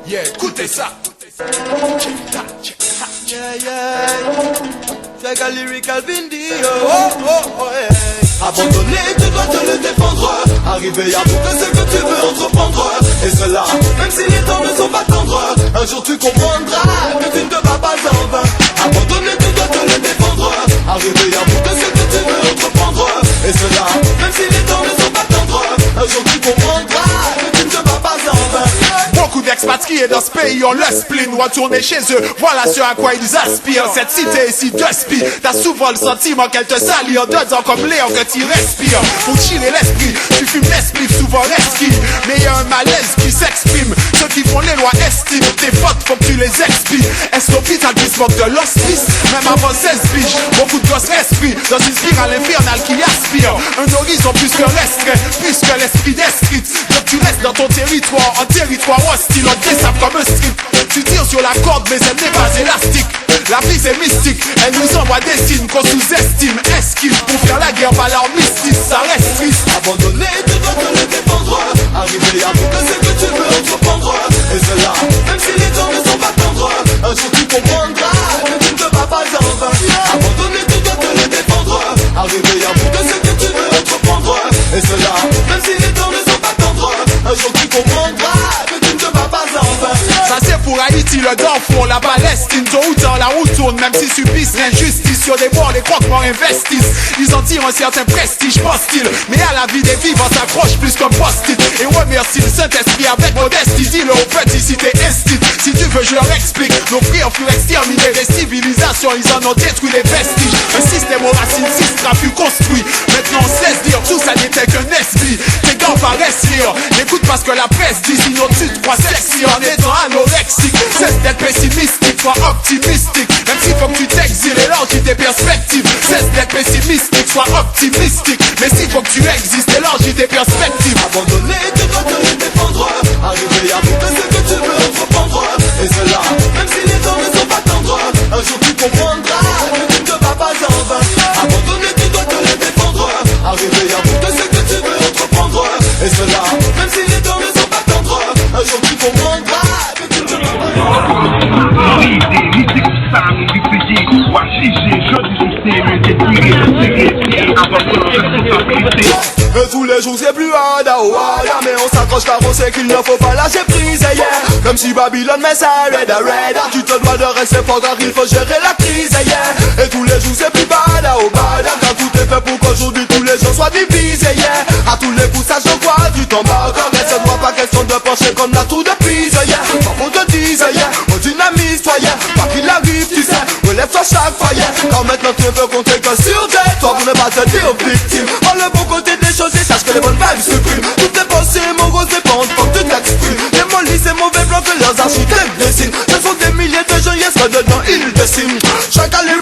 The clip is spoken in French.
Yeah, écoutez ça. Yeah, yeah. C'est un lyrical video. Oh, yeah. Abandonné, tu dois te le défendre. Arriver à bout de ce que tu veux entreprendre. Et cela, même si les temps ne sont pas tendres. Un jour tu comprendras que tu ne te bats pas en vain. Abandonné, tu dois te le défendre. Arriver à bout de ce que tu veux entreprendre. Et cela, même si les temps ne sont pas tendres. Un jour tu comprendras que tu ne te bats pas en vain. Beaucoup d'expatriés dans ce pays ont le spleen. Retourner chez eux, voilà ce à quoi ils aspirent. Cette cité ici de spi, t'as souvent le sentiment qu'elle te salit en dedans comme l'air que tu respires. Pour chiller l'esprit, tu fumes l'esprit souvent resquille. Mais y a un malaise qui s'exprime. Ceux qui font les lois estiment tes potes, faut que tu les expies. Est-ce l'hôpital qui se moque de l'hospice? Même avant 16 biches, beaucoup de gosses respirent dans une spirale infernale qui aspire. Un horizon plus que restreint, plus que l'esprit d'esprit. Donc tu restes dans ton territoire, en territoire hostile, on te désape comme un strip. Tu tires sur la corde mais elle n'est pas élastique. La vie c'est mystique, elle nous envoie des signes qu'on sous-estime. Esquive pour faire la guerre par l'armistice, ça reste triste. Abandonné, tu dois te le défendre. Arriver à bout de ce que tu veux entreprendre. Et cela, même si les temps ne sont pas tendres. Un jour tu comprendras que tu ne te bats pas en vain. Abandonné, tu dois te le défendre. Arriver à bout de ce que tu veux entreprendre. Et cela, même si les temps ne sont pas tendres. Un jour tu comprendras que tu ne te bats pas en vain. Ça c'est pour Haïti, le Darfour, la Palestine. Tôt ou tard la route tourne, même s'ils subissent l'injustice. Sur des bords, les croque-morts investissent. Ils en tirent un certain prestige, pense-t-il. Mais à la vie des vivants s'accroche plus comme post-it. Et remercie le Saint-Esprit avec modestie. Dis-le aux petits si t'es instit. Si tu veux je leur explique. Nos frères furent exterminés, les civilisations ils en ont détruit les vestiges. Un système aux racines sistra fut construit. Maintenant on cesse dire tout ça n'était qu'un esprit. Tes gants paraissent rire. N'écoute pas ce que la presse dit, sinon tu te crois sexy en étant anorexique. Cesse d'être pessimistique, sois optimistique. Même s'il faut que tu t'exiles, élargis tes perspectives. Cesse d'être pessimistique, sois optimistique. Mais s'il faut que tu existes, élargis tes perspectives. Abandonné, tu dois te le défendre. Arriver à bout de ce que tu veux entreprendre. Et cela, même si les temps ne sont pas tendres. Un jour tu comprendras que tu ne te bats pas en vain. Abandonné, tu dois te le défendre. Arriver à bout de ce que tu veux entreprendre. Et cela, même si les temps ne sont pas tendres. Un jour tu comprendras que tu ne te bats pas en vain. Tous les jours c'est plus hard à Ouada. Mais on s'accroche car on sait qu'il ne faut pas lâcher prise, yeah. Comme si Babylone met ça red à red. Tu te dois de rester fort car il faut gérer la crise, yeah. Et tous les jours c'est plus bad à Ouada. Car tout est fait pour qu'aujourd'hui tous les gens soient divisés, yeah. À tous les coups ça je crois tu t'embarques. Mais ce ne pas question de pencher comme la tour de Pise, yeah. Pas qu'on te dise, yeah. On dynamise toi, yeah. Pas qu'il arrive tu sais, relève-toi chaque fois, yeah. Car maintenant tu ne peux compter que sur tes toi pour ne pas te dire victime. Oh le bon côté des choses et sache que les bonnes vibes suppriment. Tout est passé, mon rose dépend, faut que tu t'exprimes. Les mollis, c'est mauvais blanc que leurs architectes dessinent. Ce sont des milliers de gens, yes, que dedans ils dessinent. Chaque année